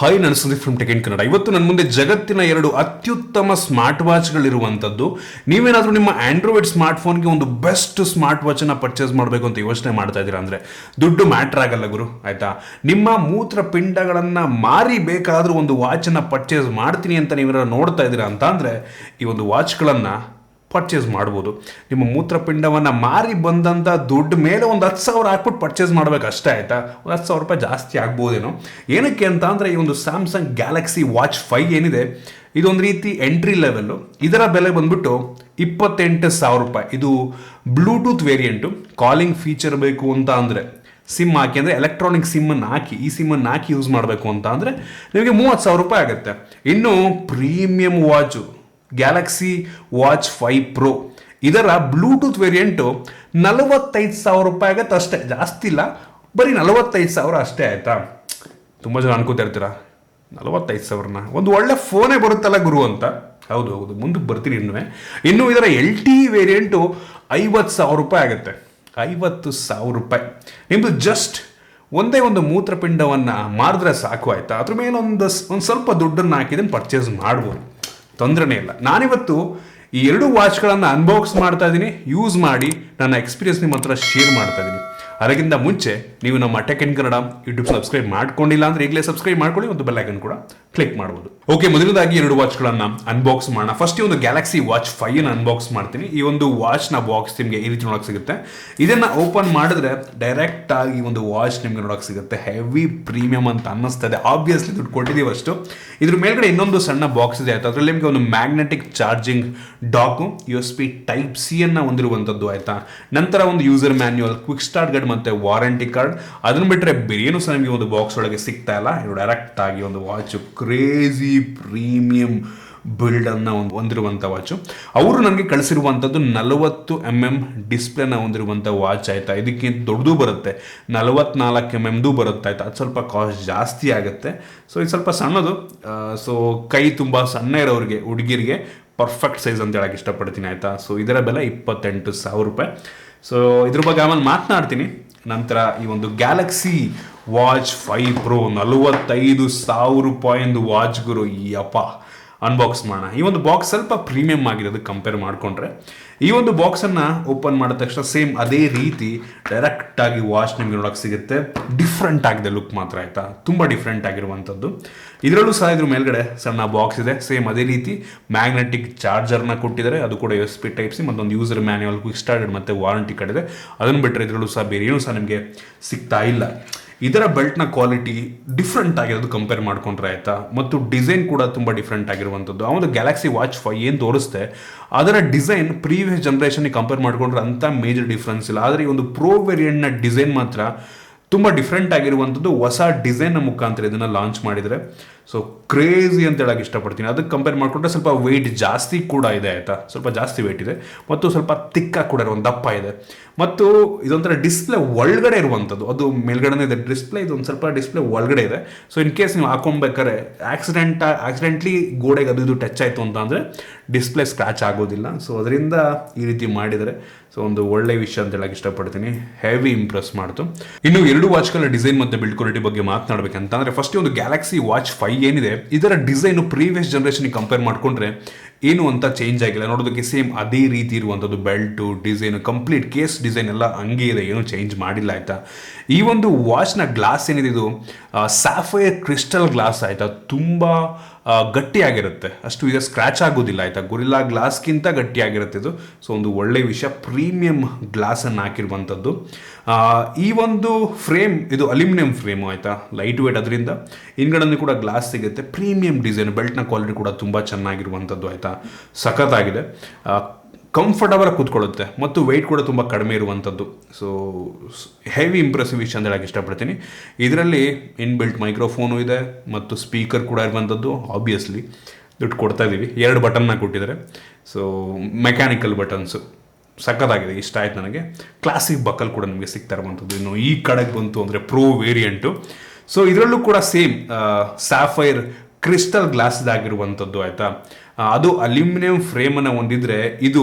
Hi, ನಾನು Sudeep from tech in Kannada. ಇವತ್ತು ನನ್ನ ಮುಂದೆ ಜಗತ್ತಿನ 2 ಅತ್ಯುತ್ತಮ ಸ್ಮಾರ್ಟ್ ವಾಚ್ಗಳಿರುವಂಥದ್ದು. ನೀವೇನಾದರೂ ನಿಮ್ಮ ಆಂಡ್ರಾಯ್ಡ್ ಸ್ಮಾರ್ಟ್ ಫೋನ್ಗೆ ಒಂದು ಬೆಸ್ಟ್ ಸ್ಮಾರ್ಟ್ ವಾಚನ್ನು ಪರ್ಚೇಸ್ ಮಾಡಬೇಕು ಅಂತ ಯೋಚನೆ ಮಾಡ್ತಾ ಇದ್ದೀರಾ ಅಂದರೆ ದುಡ್ಡು ಮ್ಯಾಟ್ರ್ ಆಗಲ್ಲ ಗುರು, ಆಯಿತಾ. ನಿಮ್ಮ ಮೂತ್ರಪಿಂಡಗಳನ್ನು ಮಾರಿ ಬೇಕಾದರೂ ಒಂದು ವಾಚನ್ನು ಪರ್ಚೇಸ್ ಮಾಡ್ತೀನಿ ಅಂತ ನೀವೇನಾದ್ರು ನೋಡ್ತಾ ಇದ್ದೀರಾ ಅಂತ ಅಂದರೆ ಈ ಒಂದು ವಾಚ್ಗಳನ್ನು ಪರ್ಚೇಸ್ ಮಾಡ್ಬೋದು. ನಿಮ್ಮ ಮೂತ್ರಪಿಂಡವನ್ನು ಮಾರಿ ಬಂದಂಥ ದುಡ್ಡು ಮೇಲೆ ಒಂದು 10,000 ಹಾಕ್ಬಿಟ್ಟು ಪರ್ಚೇಸ್ ಮಾಡಬೇಕು ಅಷ್ಟೇ, ಆಯಿತಾ. ಒಂದು 10,000 ರೂಪಾಯಿ ಜಾಸ್ತಿ ಆಗ್ಬೋದೇನೋ. ಏನಕ್ಕೆ ಅಂತ ಅಂದರೆ ಈ ಒಂದು ಸ್ಯಾಮ್ಸಂಗ್ ಗ್ಯಾಲಕ್ಸಿ ವಾಚ್ 5 ಏನಿದೆ ಇದೊಂದು ರೀತಿ ಎಂಟ್ರಿ ಲೆವೆಲ್ಲು. ಇದರ ಬೆಲೆ ಬಂದ್ಬಿಟ್ಟು 28,000 ರೂಪಾಯಿ. ಇದು ಬ್ಲೂಟೂತ್ ವೇರಿಯಂಟು. ಕಾಲಿಂಗ್ ಫೀಚರ್ ಬೇಕು ಅಂತ ಅಂದರೆ ಸಿಮ್ ಹಾಕಿ, ಅಂದರೆ ಎಲೆಕ್ಟ್ರಾನಿಕ್ ಸಿಮ್ಮನ್ನು ಹಾಕಿ, ಈ ಸಿಮ್ಮನ್ನು ಹಾಕಿ ಯೂಸ್ ಮಾಡಬೇಕು ಅಂತ ಅಂದರೆ ನಿಮಗೆ 30,000 ರೂಪಾಯಿ ಆಗುತ್ತೆ. ಇನ್ನು premium watch Galaxy watch 5 pro, ಇದರ ಬ್ಲೂಟೂತ್ ವೇರಿಯಂಟು 45,000 ರೂಪಾಯಿ ಆಗುತ್ತೆ ಅಷ್ಟೇ, ಜಾಸ್ತಿ ಇಲ್ಲ, ಬರೀ 45,000 ಅಷ್ಟೇ, ಆಯಿತಾ. ತುಂಬ ಜನ ಅನ್ಕೋತಾ ಇರ್ತೀರ 45,000ನ ಒಂದು ಒಳ್ಳೆ ಫೋನೇ ಬರುತ್ತಲ್ಲ ಗುರು ಅಂತ. ಹೌದು ಹೌದು, ಮುಂದಕ್ಕೆ ಬರ್ತೀನಿ. ಇನ್ನು ಇದರ LTE ವೇರಿಯಂಟು 50,000 ರೂಪಾಯಿ ಆಗುತ್ತೆ. 50,000 ರೂಪಾಯಿ ನಿಮ್ಮದು ಜಸ್ಟ್ ಒಂದೇ ಒಂದು ಮೂತ್ರಪಿಂಡವನ್ನು ಮಾರಿದ್ರೆ ಸಾಕು, ಆಯಿತಾ. ಅದ್ರ ಮೇಲೆ ಒಂದು ಸ್ವಲ್ಪ ದುಡ್ಡನ್ನು ಹಾಕಿದನ್ನು ಪರ್ಚೇಸ್ ಮಾಡ್ಬೋದು, ತೊಂದರೆನೇ ಇಲ್ಲ. ನಾನಿವತ್ತು ಈ 2 ವಾಚ್ಗಳನ್ನು ಅನ್ಬಾಕ್ಸ್ ಮಾಡ್ತಾ ಇದ್ದೀನಿ, ಯೂಸ್ ಮಾಡಿ ನನ್ನ ಎಕ್ಸ್ಪೀರಿಯನ್ಸ್ ನಿಮ್ಮ ಹತ್ರ ಶೇರ್ ಮಾಡ್ತಾ ಇದ್ದೀನಿ. ಅದಕ್ಕಿಂತ ಮುಂಚೆ ನೀವು ನಮ್ಮ tech in Kannada YouTube subscribe ಮಾಡ್ಕೊಂಡಿಲ್ಲ ಅಂದರೆ ಈಗಲೇ ಸಬ್ಸ್ಕ್ರೈಬ್ ಮಾಡ್ಕೊಳ್ಳಿ, ಒಂದು ಬೆಲ್ ಐಕನ್ ಕೂಡ ಕ್ಲಿಕ್ ಮಾಡ್ಬೋದು. ಓಕೆ, ಮೊದಲದಾಗಿ 2 ವಾಚ್ಗಳನ್ನು ಅನ್ಬಾಕ್ಸ್ ಮಾಡೋಣ. ಫಸ್ಟ್ ಈ ಒಂದು ಗ್ಯಾಲಕ್ಸಿ ವಾಚ್ 5 ಅನ್ಬಾಕ್ಸ್ ಮಾಡ್ತೀನಿ. ಈ ಒಂದು ವಾಚ್ನ ಬಾಕ್ಸ್ ನಿಮಗೆ ಈ ರೀತಿ ನೋಡೋಕೆ ಸಿಗುತ್ತೆ. ಇದನ್ನು ಓಪನ್ ಮಾಡಿದ್ರೆ ಡೈರೆಕ್ಟ್ ಆಗಿ ಒಂದು ವಾಚ್ ನಿಮಗೆ ನೋಡೋಕೆ ಸಿಗುತ್ತೆ. ಹೆವಿ ಪ್ರೀಮಿಯಂ ಅಂತ ಅನ್ನಿಸ್ತದೆ, ಆಬ್ವಿಯಸ್ಲಿ ದುಡ್ಡು ಕೊಟ್ಟಿದ್ದೀವಿ ಅಷ್ಟು. ಇದ್ರ ಮೇಲ್ಗಡೆ ಇನ್ನೊಂದು ಸಣ್ಣ ಬಾಕ್ಸ್ ಇದೆ, ಆಯ್ತಾ. ಅದರಲ್ಲಿ ನಿಮಗೆ ಒಂದು ಮ್ಯಾಗ್ನೆಟಿಕ್ ಚಾರ್ಜಿಂಗ್ ಡಾಕು, USB Type-C ಹೊಂದಿರುವಂಥದ್ದು, ಆಯಿತಾ. ನಂತರ ಒಂದು user manual, quick start guide ಮತ್ತು ವಾರಂಟಿ ಕಾರ್ಡ್. ಅದನ್ನು ಬಿಟ್ಟರೆ ಬೇರೇನು ಸಹ ನಿಮಗೆ ಒಂದು ಬಾಕ್ಸ್ ಒಳಗೆ ಸಿಗ್ತಾ ಇಲ್ಲ. ಇದು ಡೈರೆಕ್ಟ್ ಆಗಿ ಒಂದು ವಾಚ್, ಕ್ರೇಜಿ ಪ್ರೀಮಿಯಂ ಬಿಲ್ಡನ್ನು ಹೊಂದಿರುವಂಥ ವಾಚು. ಅವರು ನನಗೆ ಕಳಿಸಿರುವಂಥದ್ದು 40 mm ಡಿಸ್ಪ್ಲೇನ ಹೊಂದಿರುವಂಥ ವಾಚ್, ಆಯಿತಾ. ಇದಕ್ಕಿಂತ ದೊಡ್ಡದು ಬರುತ್ತೆ, 44 mm ಬರುತ್ತೆ, ಆಯಿತಾ. ಅದು ಸ್ವಲ್ಪ ಕಾಸ್ಟ್ ಜಾಸ್ತಿ ಆಗುತ್ತೆ. ಸೊ ಇದು ಸ್ವಲ್ಪ ಸಣ್ಣದು. ಸೊ ಕೈ ತುಂಬ ಸಣ್ಣ ಇರೋರಿಗೆ, ಹುಡುಗಿರಿಗೆ ಪರ್ಫೆಕ್ಟ್ ಸೈಜ್ ಅಂತ ಹೇಳಕ್ಕೆ ಇಷ್ಟಪಡ್ತೀನಿ, ಆಯಿತಾ. ಸೊ ಇದರ ಬೆಲೆ 28,000 ರೂಪಾಯಿ. ಸೊ ಇದ್ರ ಬಗ್ಗೆ ಆಮೇಲೆ ಮಾತನಾಡ್ತೀನಿ. ನಂತರ ಈ ಒಂದು ಗ್ಯಾಲಕ್ಸಿ ವಾಚ್ 5 ಪ್ರೋ 45,000 ರೂಪಾಯಿಂದು ವಾಚ್ ಗುರು, ಯಪ್ಪ. ಅನ್ಬಾಕ್ಸ್ ಮಾಡೋಣ. ಈ ಒಂದು ಬಾಕ್ಸ್ ಸ್ವಲ್ಪ ಪ್ರೀಮಿಯಂ ಆಗಿರೋದು ಕಂಪೇರ್ ಮಾಡಿಕೊಂಡ್ರೆ. ಈ ಒಂದು ಬಾಕ್ಸನ್ನು ಓಪನ್ ಮಾಡಿದ ತಕ್ಷಣ ಸೇಮ್ ಅದೇ ರೀತಿ ಡೈರೆಕ್ಟಾಗಿ ವಾಚ್ ನಿಮಗೆ ನೋಡೋಕೆ ಸಿಗುತ್ತೆ. ಡಿಫ್ರೆಂಟ್ ಆಗಿದೆ ಲುಕ್ ಮಾತ್ರ, ಆಯಿತಾ. ತುಂಬ ಡಿಫ್ರೆಂಟ್ ಆಗಿರುವಂಥದ್ದು. ಇದರಲ್ಲೂ ಸಹ ಇದ್ರ ಮೇಲ್ಗಡೆ ಸಣ್ಣ ಬಾಕ್ಸ್ ಇದೆ, ಸೇಮ್ ಅದೇ ರೀತಿ ಮ್ಯಾಗ್ನೆಟಿಕ್ ಚಾರ್ಜರ್ನ ಕೊಟ್ಟಿದ್ದಾರೆ. ಅದು ಕೂಡ USB Type-C, ಮತ್ತೊಂದು ಯೂಸರ್ ಮ್ಯಾನ್ಯುವಲ್, ಕ್ವಿಕ್ ಸ್ಟಾರ್ಟ್ ಮತ್ತು ವಾರಂಟಿ ಕಾರ್ಡ್ ಇದೆ. ಅದನ್ನು ಬಿಟ್ಟರೆ ಇದರಲ್ಲೂ ಸಹ ಬೇರೆ ಏನೂ ಸಹ ನಿಮಗೆ ಸಿಗ್ತಾ ಇಲ್ಲ. ಇದರ ಬೆಲ್ಟ್ನ ಕ್ವಾಲಿಟಿ ಡಿಫ್ರೆಂಟ್ ಆಗಿರೋದು ಕಂಪೇರ್ ಮಾಡ್ಕೊಂಡ್ರೆ, ಆಯಿತಾ. ಮತ್ತು ಡಿಸೈನ್ ಕೂಡ ತುಂಬ ಡಿಫ್ರೆಂಟ್ ಆಗಿರುವಂಥದ್ದು. ಆ ಒಂದು ಗ್ಯಾಲಕ್ಸಿ ವಾಚ್ 5 ಏನು ತೋರಿಸ್ತೆ ಅದರ ಡಿಸೈನ್ ಪ್ರೀವಿಯಸ್ ಜನ್ರೇಷನ್ಗೆ ಕಂಪೇರ್ ಮಾಡಿಕೊಂಡ್ರೆ ಅಂಥ ಮೇಜರ್ ಡಿಫ್ರೆನ್ಸ್ ಇಲ್ಲ. ಆದರೆ ಈ ಒಂದು ಪ್ರೋ ವೇರಿಯಂಟ್ನ ಡಿಸೈನ್ ಮಾತ್ರ ತುಂಬ ಡಿಫ್ರೆಂಟ್ ಆಗಿರುವಂಥದ್ದು. ಹೊಸ ಡಿಸೈನ್ನ ಮುಖಾಂತರ ಇದನ್ನು ಲಾಂಚ್ ಮಾಡಿದರೆ ಸೊ ಕ್ರೇಜಿ ಅಂತ ಹೇಳಕ್ಕೆ ಇಷ್ಟಪಡ್ತೀನಿ. ಅದಕ್ಕೆ ಕಂಪೇರ್ ಮಾಡಿಕೊಂಡ್ರೆ ಸ್ವಲ್ಪ ವೆಯ್ಟ್ ಜಾಸ್ತಿ ಕೂಡ ಇದೆ, ಆಯಿತಾ. ಸ್ವಲ್ಪ ಜಾಸ್ತಿ ವೆಯ್ಟ್ ಇದೆ ಮತ್ತು ಸ್ವಲ್ಪ ತಿಕ್ಕಾಗಿ ಕೂಡ ಒಂದು ದಪ್ಪ ಇದೆ. ಮತ್ತು ಇದೊಂಥರ ಡಿಸ್ಪ್ಲೇ ಒಳಗಡೆ ಇರುವಂಥದ್ದು, ಅದು ಮೇಲ್ಗಡೆ ಇದೆ ಡಿಸ್ಪ್ಲೇ, ಇದೊಂದು ಸ್ವಲ್ಪ ಡಿಸ್ಪ್ಲೇ ಒಳಗಡೆ ಇದೆ. ಸೊ ಇನ್ ಕೇಸ್ ನೀವು ಹಾಕೊಬೇಕಾದ್ರೆ ಆಕ್ಸಿಡೆಂಟ್ಲಿ ಗೋಡೆಗೆ ಅದು ಟಚ್ ಆಯಿತು ಅಂತ ಅಂದರೆ ಡಿಸ್ಪ್ಲೇ ಸ್ಕ್ರಾಚ್ ಆಗೋದಿಲ್ಲ. ಸೊ ಅದರಿಂದ ಈ ರೀತಿ ಮಾಡಿದರೆ ಸೊ ಒಂದು ಒಳ್ಳೆ ವಿಷಯ ಅಂತ ಹೇಳಕ್ಕೆ ಇಷ್ಟಪಡ್ತೀನಿ. ಹೆವಿ ಇಂಪ್ರೆಸ್ ಮಾಡ್ತು. ಇನ್ನು 2 ವಾಚ್ಗಳ ಡಿಸೈನ್ ಮತ್ತು ಬಿಲ್ಡ್ ಕ್ವಾಲಿಟಿ ಬಗ್ಗೆ ಮಾತನಾಡಬೇಕಂತಂದರೆ ಫಸ್ಟ್ ಒಂದು ಗ್ಯಾಲಕ್ಸಿ ವಾಚ್ 5 ಏನಿದೆ ಇದರ ಡಿಸೈನು ಪ್ರೀವಿಯಸ್ ಜನ್ರೇಷನ್ಗೆ ಕಂಪೇರ್ ಮಾಡಿಕೊಂಡ್ರೆ ಏನು ಅಂತ ಚೇಂಜ್ ಆಗಿಲ್ಲ. ನೋಡೋದಕ್ಕೆ ಸೇಮ್ ಅದೇ ರೀತಿ ಇರುವಂಥದ್ದು. Belt, design, complete case design ಎಲ್ಲ ಹಂಗೆ ಇದೆ, ಏನೂ ಚೇಂಜ್ ಮಾಡಿಲ್ಲ, ಆಯಿತಾ. ಈ ಒಂದು ವಾಚ್ನ ಗ್ಲಾಸ್ ಏನಿದೆ ಇದು ಸ್ಯಾಫೈರ್ ಕ್ರಿಸ್ಟಲ್ ಗ್ಲಾಸ್, ಆಯಿತಾ. ತುಂಬ ಗಟ್ಟಿಯಾಗಿರುತ್ತೆ, ಅಷ್ಟು ಇದೆ, ಸ್ಕ್ರ್ಯಾಚ್ ಆಗೋದಿಲ್ಲ, ಆಯಿತಾ. ಗೊರಿಲ್ಲಾ ಗ್ಲಾಸ್ಗಿಂತ ಗಟ್ಟಿಯಾಗಿರುತ್ತೆ ಇದು. ಸೊ ಒಂದು ಒಳ್ಳೆ ವಿಷಯ, ಪ್ರೀಮಿಯಂ ಗ್ಲಾಸನ್ನು ಹಾಕಿರುವಂಥದ್ದು. ಈ ಒಂದು ಫ್ರೇಮ್ ಇದು ಅಲ್ಯೂಮಿನಿಯಂ ಫ್ರೇಮು, ಆಯಿತಾ. ಲೈಟ್ ವೇಟ್, ಅದರಿಂದ ಹಿಂದ್ಗಡೆ ಕೂಡ ಗ್ಲಾಸ್ ಸಿಗುತ್ತೆ. ಪ್ರೀಮಿಯಂ ಡಿಸೈನ್, ಬೆಲ್ಟ್ನ ಕ್ವಾಲಿಟಿ ಕೂಡ ತುಂಬ ಚೆನ್ನಾಗಿರುವಂಥದ್ದು, ಆಯಿತಾ. ಸಖತ್ತಾಗಿದೆ, ಕಂಫರ್ಟಬಲ್ ಆಗಿ ಕೂತ್ಕೊಳ್ಳುತ್ತೆ ಮತ್ತು ವೆಯ್ಟ್ ಕೂಡ ತುಂಬ ಕಡಿಮೆ ಇರುವಂಥದ್ದು. ಸೊ ಹೆವಿ ಇಂಪ್ರೆಸಿವ್ ವಿಷಯ ಅಂತ ಹೇಳಕ್ಕೆ ಇಷ್ಟಪಡ್ತೀನಿ. ಇದರಲ್ಲಿ ಇನ್ಬಿಲ್ಟ್ ಮೈಕ್ರೋಫೋನು ಇದೆ ಮತ್ತು ಸ್ಪೀಕರ್ ಕೂಡ ಇರುವಂಥದ್ದು. ಆಬ್ವಿಯಸ್ಲಿ ದುಡ್ಡು ಕೊಡ್ತಾ ಇದ್ದೀವಿ. 2 ಬಟನ್ನ ಕೊಟ್ಟಿದ್ದಾರೆ. ಸೊ ಮೆಕ್ಯಾನಿಕಲ್ ಬಟನ್ಸು ಸಖತ್ತಾಗಿದೆ, ಇಷ್ಟ ಆಯ್ತು ನನಗೆ. ಕ್ಲಾಸಿಕ್ ಬಕಲ್ ಕೂಡ ನಿಮಗೆ ಸಿಗ್ತಾ ಇರುವಂಥದ್ದು. ಇನ್ನು ಈ ಕಡೆಗೆ ಬಂತು ಅಂದರೆ ಪ್ರೋ ವೇರಿಯಂಟು. ಸೊ ಇದರಲ್ಲೂ ಕೂಡ ಸೇಮ್ ಸ್ಯಾಫೈರ್ ಕ್ರಿಸ್ಟಲ್ ಗ್ಲಾಸ್ದಾಗಿರುವಂಥದ್ದು, ಆಯಿತಾ. ಅದು ಅಲ್ಯೂಮಿನಿಯಂ ಫ್ರೇಮನ್ನು ಹೊಂದಿದ್ರೆ ಇದು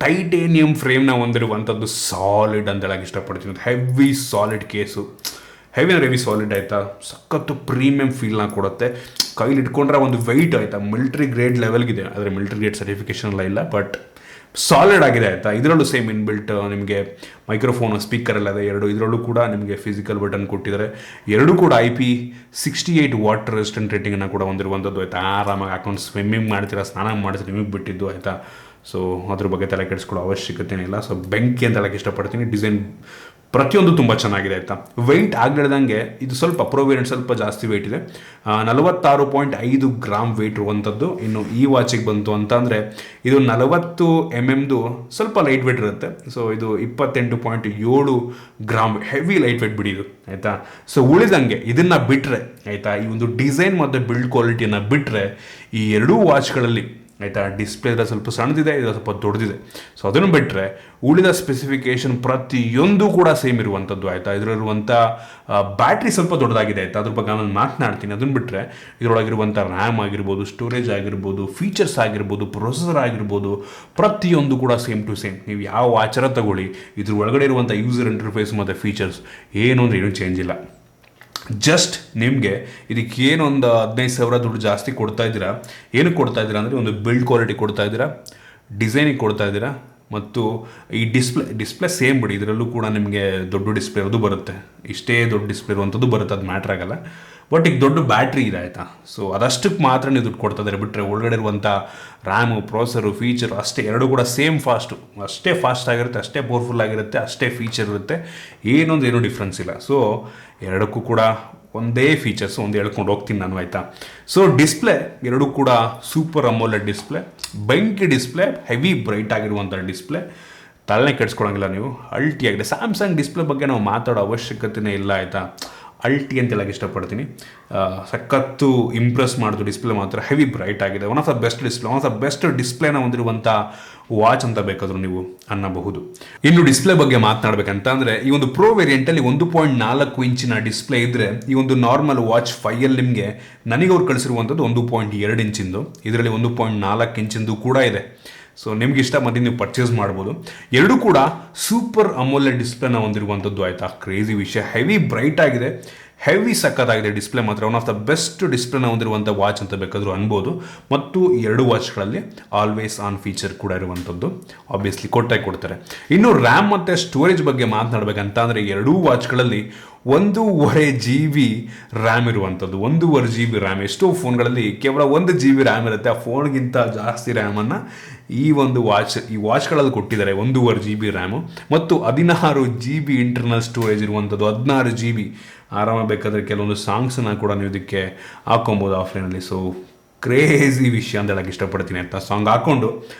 ಟೈಟೇನಿಯಂ ಫ್ರೇಮ್ನ ಹೊಂದಿರುವಂಥದ್ದು. ಸಾಲಿಡ್ ಅಂತ ಹೇಳಕ್ಕೆ ಇಷ್ಟಪಡ್ತೀನಿ. Heavy solid case, heavy solid ಆಯಿತಾ, ಸಖತ್ತು ಪ್ರೀಮಿಯಂ ಫೀಲ್ನ ಕೊಡುತ್ತೆ. ಕೈಲಿ ಇಟ್ಕೊಂಡ್ರೆ ಒಂದು ವೆಯ್ಟ್ ಆಯಿತಾ ಮಿಲಿಟ್ರಿ ಗ್ರೇಡ್ ಲೆವೆಲ್ಗಿದೆ, ಆದರೆ ಮಿಲಿಟ್ರಿ ಗ್ರೇಡ್ ಸರ್ಟಿಫಿಕೇಷನ್ ಎಲ್ಲ ಇಲ್ಲ, ಬಟ್ ಸಾಲಿಡ್ ಆಗಿದೆ ಆಯಿತಾ. ಇದರಲ್ಲೂ ಸೇಮ್ ಇನ್ಬಿಲ್ಟ್ ನಿಮಗೆ ಮೈಕ್ರೋಫೋನ್ ಸ್ಪೀಕರ್ ಎಲ್ಲ ಇದೆ ಎರಡು. ಇದರಲ್ಲೂ ಕೂಡ ನಿಮಗೆ ಫಿಸಿಕಲ್ ಬಟನ್ ಕೊಟ್ಟಿದ್ದಾರೆ. ಎರಡೂ ಕೂಡ IP68 ವಾಟರ್ ರೆಸಿಸ್ಟೆಂಟ್ ರೇಟಿಂಗನ್ನು ಕೂಡ ಹೊಂದಿರುವಂಥದ್ದು ಆಯಿತಾ. ಆರಾಮಾಗಿ ಹಾಕೊಂಡು ಸ್ವಿಮ್ಮಿಂಗ್ ಮಾಡ್ತೀರಾ, ಸ್ನಾನ ಮಾಡ್ತೀರಾ, ನಿಮಗೆ ಬಿಟ್ಟಿದ್ದು ಆಯಿತಾ. ಸೊ ಅದ್ರ ಬಗ್ಗೆ ತಲೆ ಕೆಡಿಸ್ಕೊಳ್ಳೋ ಅವಶ್ಯಕತೆನೇ ಇಲ್ಲ. ಸೊ ಬೆಂಕಿ ಅಂತ ಹೇಳಕ್ಕೆ ಇಷ್ಟಪಡ್ತೀನಿ. ಡಿಸೈನ್ ಪ್ರತಿಯೊಂದು ತುಂಬ ಚೆನ್ನಾಗಿದೆ ಆಯಿತಾ. ವೆಯ್ಟ್ ಆಗಲಿದಂಗೆ ಇದು ಸ್ವಲ್ಪ ಪ್ರೋ ವೇರಿಯಂಟ್ ಸ್ವಲ್ಪ ಜಾಸ್ತಿ ವೆಯ್ಟ್ ಇದೆ, 46.5 ಗ್ರಾಮ್ ವೆಯ್ಟ್ ಇರುವಂಥದ್ದು. ಇನ್ನು ಈ ವಾಚಿಗೆ ಬಂತು ಅಂತ ಅಂದರೆ ಇದು 40 mm ಸ್ವಲ್ಪ ಲೈಟ್ ವೆಯ್ಟ್ ಇರುತ್ತೆ. ಸೊ ಇದು 28.7 ಗ್ರಾಮ್ ಹೆವಿ ಲೈಟ್ ವೆಯ್ಟ್ ಬಿಡಿದು ಆಯಿತಾ. ಸೊ ಉಳಿದಂಗೆ ಇದನ್ನು ಬಿಟ್ಟರೆ ಆಯಿತಾ, ಈ ಒಂದು ಡಿಸೈನ್ ಮತ್ತು ಬಿಲ್ಡ್ ಕ್ವಾಲಿಟಿಯನ್ನು ಬಿಟ್ಟರೆ ಈ ಎರಡೂ ವಾಚ್ಗಳಲ್ಲಿ ಆಯಿತಾ ಡಿಸ್ಪ್ಲೇ ಸ್ವಲ್ಪ ಸಣ್ಣದಿದೆ, ಇದು ಸ್ವಲ್ಪ ದೊಡ್ಡದಿದೆ. ಸೊ ಅದನ್ನು ಬಿಟ್ಟರೆ ಉಳಿದ ಸ್ಪೆಸಿಫಿಕೇಶನ್ ಪ್ರತಿಯೊಂದು ಕೂಡ ಸೇಮ್ ಇರುವಂಥದ್ದು ಆಯಿತಾ. ಇದರಲ್ಲಿರುವಂಥ ಬ್ಯಾಟ್ರಿ ಸ್ವಲ್ಪ ದೊಡ್ಡದಾಗಿದೆ ಆಯಿತಾ, ಅದ್ರ ಬಗ್ಗೆ ನಾನು ಮಾತನಾಡ್ತೀನಿ. ಅದನ್ನು ಬಿಟ್ಟರೆ ಇದರೊಳಗಿರುವಂಥ ರ್ಯಾಮ್ ಆಗಿರ್ಬೋದು, ಸ್ಟೋರೇಜ್ ಆಗಿರ್ಬೋದು, ಫೀಚರ್ಸ್ ಆಗಿರ್ಬೋದು, ಪ್ರೊಸೆಸರ್ ಆಗಿರ್ಬೋದು, ಪ್ರತಿಯೊಂದು ಕೂಡ ಸೇಮ್ ಟು ಸೇಮ್. ನೀವು ಯಾವ ವಾಚರ ತಗೊಳ್ಳಿ, ಇದ್ರ ಒಳಗಡೆ ಇರುವಂಥ ಯೂಸರ್ ಇಂಟರ್ಫೇಸ್ ಮತ್ತು ಫೀಚರ್ಸ್ ಏನು ಅಂದರೆ ಏನೂ ಚೇಂಜ್ ಇಲ್ಲ. ಜಸ್ಟ್ ನಿಮಗೆ ಇದಕ್ಕೇನೊಂದು 15,000 ದುಡ್ಡು ಜಾಸ್ತಿ ಕೊಡ್ತಾ ಇದ್ದೀರಾ. ಏನಕ್ಕೆ ಕೊಡ್ತಾ ಇದ್ದೀರಾ ಅಂದರೆ ಒಂದು ಬಿಲ್ಡ್ ಕ್ವಾಲಿಟಿ ಕೊಡ್ತಾ ಇದ್ದೀರಾ, ಡಿಸೈನಿಗೆ ಕೊಡ್ತಾ ಇದ್ದೀರಾ, ಮತ್ತು ಈ ಡಿಸ್ಪ್ಲೇ ಸೇಮ್ ಬಿಡಿ. ಇದರಲ್ಲೂ ಕೂಡ ನಿಮಗೆ ದೊಡ್ಡ ಡಿಸ್ಪ್ಲೇ ಇರೋದು ಬರುತ್ತೆ, ಇಷ್ಟೇ ದೊಡ್ಡ ಡಿಸ್ಪ್ಲೇ ಇರುವಂಥದ್ದು ಬರುತ್ತೆ, ಅದು ಮ್ಯಾಟ್ರ್ ಆಗಲ್ಲ. ಬಟ್ ಈಗ ದೊಡ್ಡ ಬ್ಯಾಟ್ರಿ ಇದೆ ಆಯಿತಾ. ಸೊ ಅದಷ್ಟಕ್ಕೆ ಮಾತ್ರ ನೀವು ದುಡ್ಡು ಕೊಡ್ತಾ ಇದ್ದಾರೆ, ಬಿಟ್ಟರೆ ಒಳಗಡೆ ಇರುವಂಥ ರ್ಯಾಮು, ಪ್ರೊಸೆಸರು, ಫೀಚರು ಅಷ್ಟೇ ಎರಡು ಕೂಡ ಸೇಮ್ ಅಷ್ಟೇ ಫಾಸ್ಟ್ ಆಗಿರುತ್ತೆ, ಅಷ್ಟೇ ಪವರ್ಫುಲ್ ಆಗಿರುತ್ತೆ, ಅಷ್ಟೇ ಫೀಚರ್ ಇರುತ್ತೆ, ಏನೂ ಡಿಫ್ರೆನ್ಸ್ ಇಲ್ಲ. ಸೊ ಎರಡಕ್ಕೂ ಕೂಡ ಒಂದೇ ಫೀಚರ್ಸ್ ಒಂದು ಹೇಳ್ಕೊಂಡು ಹೋಗ್ತೀನಿ ನಾನು ಆಯಿತಾ. ಸೊ ಡಿಸ್ಪ್ಲೇ ಎರಡೂ ಕೂಡ ಸೂಪರ್ ಅಮೋಲೆಡ್ ಡಿಸ್ಪ್ಲೇ, ಬೆಂಕಿ ಡಿಸ್ಪ್ಲೇ, ಹೆವಿ ಬ್ರೈಟ್ ಆಗಿರುವಂಥ ಡಿಸ್ಪ್ಲೇ, ತಲೆನೇ ಕೆಡಿಸ್ಕೊಳಂಗಿಲ್ಲ ನೀವು. ಅಲ್ಟಿಯಾಗಿದೆ. ಸ್ಯಾಮ್ಸಂಗ್ ಡಿಸ್ಪ್ಲೇ ಬಗ್ಗೆ ನಾವು ಮಾತಾಡೋ ಅವಶ್ಯಕತೆನೇ ಇಲ್ಲ ಆಯಿತಾ. ಅಲ್ಟಿ ಅಂತ ಹೇಳಕ್ಕೆ ಇಷ್ಟಪಡ್ತೀನಿ. ಸಖತ್ತು ಇಂಪ್ರೆಸ್ ಮಾಡಿದ್ರು ಡಿಸ್ಪ್ಲೇ ಮಾತ್ರ, ಹೆವಿ ಬ್ರೈಟ್ ಆಗಿದೆ. ಒನ್ ಆಫ್ ದ ಬೆಸ್ಟ್ ಡಿಸ್ಪ್ಲೇನ ಹೊಂದಿರುವಂಥ ವಾಚ್ ಅಂತ ಬೇಕಾದರೂ ನೀವು ಅನ್ನಬಹುದು. ಇನ್ನು ಡಿಸ್ಪ್ಲೇ ಬಗ್ಗೆ ಮಾತನಾಡಬೇಕಂತ ಅಂದರೆ ಈ ಒಂದು ಪ್ರೋ ವೇರಿಯಂಟಲ್ಲಿ 1.4 ಇಂಚಿನ ಡಿಸ್ಪ್ಲೇ ಇದ್ದರೆ, ಈ ಒಂದು ನಾರ್ಮಲ್ ವಾಚ್ 5 ನಿಮಗೆ ನನಗೆ ಅವ್ರು ಕಳಿಸಿರುವಂಥದ್ದು 1.2 ಇಂಚಿಂದು, ಇದರಲ್ಲಿ 1.4 ಇಂಚಿಂದು ಕೂಡ ಇದೆ. ಸೊ ನಿಮ್ಗೆ ಇಷ್ಟ ಬಂದು ನೀವು ಪರ್ಚೇಸ್ ಮಾಡ್ಬೋದು. ಎರಡೂ ಕೂಡ ಸೂಪರ್ ಅಮೋಲೆಡ್ ಡಿಸ್ಪ್ಲೇನ ಹೊಂದಿರುವಂಥದ್ದು ಆಯಿತಾ. ಕ್ರೇಜಿ ವಿಷಯ, ಹೆವಿ ಬ್ರೈಟ್ ಆಗಿದೆ, ಹೆವಿ ಸಕ್ಕತ್ತಾಗಿದೆ ಡಿಸ್ಪ್ಲೇ ಮಾತ್ರ. ಒನ್ ಆಫ್ ದ ಬೆಸ್ಟ್ ಡಿಸ್ಪ್ಲೇನ ಹೊಂದಿರುವಂಥ ವಾಚ್ ಅಂತ ಬೇಕಾದರೂ ಅನ್ಬೋದು. ಮತ್ತು ಎರಡು ವಾಚ್ಗಳಲ್ಲಿ ಆಲ್ವೇಸ್ ಆನ್ ಫೀಚರ್ ಕೂಡ ಇರುವಂಥದ್ದು ಆಬ್ವಿಯಸ್ಲಿ ಕೊಡ್ತಾರೆ. ಇನ್ನು ರ್ಯಾಮ್ ಮತ್ತು ಸ್ಟೋರೇಜ್ ಬಗ್ಗೆ ಮಾತನಾಡಬೇಕಂತ ಅಂದರೆ ಎರಡೂ ವಾಚ್ಗಳಲ್ಲಿ 1.5 GB ರ್ಯಾಮ್ ಇರುವಂಥದ್ದು. 1.5 GB ರ್ಯಾಮ್. ಎಷ್ಟೋ ಫೋನ್ಗಳಲ್ಲಿ ಕೇವಲ 1 GB ರ್ಯಾಮ್ ಇರುತ್ತೆ, ಆ ಫೋನ್ಗಿಂತ ಜಾಸ್ತಿ ರ್ಯಾಮನ್ನು ಈ ವಾಚ್ಗಳಲ್ಲಿ ಕೊಟ್ಟಿದ್ದಾರೆ. 1.5 GB ರ್ಯಾಮು ಮತ್ತು 16 GB ಇಂಟರ್ನಲ್ ಸ್ಟೋರೇಜ್ ಇರುವಂಥದ್ದು. 16 GB ಆರಾಮಾಗಿ ಬೇಕಾದರೆ ಕೆಲವೊಂದು ಸಾಂಗ್ಸನ್ನು ಕೂಡ ನೀವು ಇದಕ್ಕೆ ಹಾಕೊಬೋದು ಆಫ್ಲೈನಲ್ಲಿ. ಸೊ ಕ್ರೇಜಿ ವಿಷಯ ಅಂತ ಹೇಳಕ್ಕೆ ಇಷ್ಟಪಡ್ತೀನಿ ಆಯಿತಾ. ಸಾಂಗ್ ಹಾಕ್ಕೊಂಡು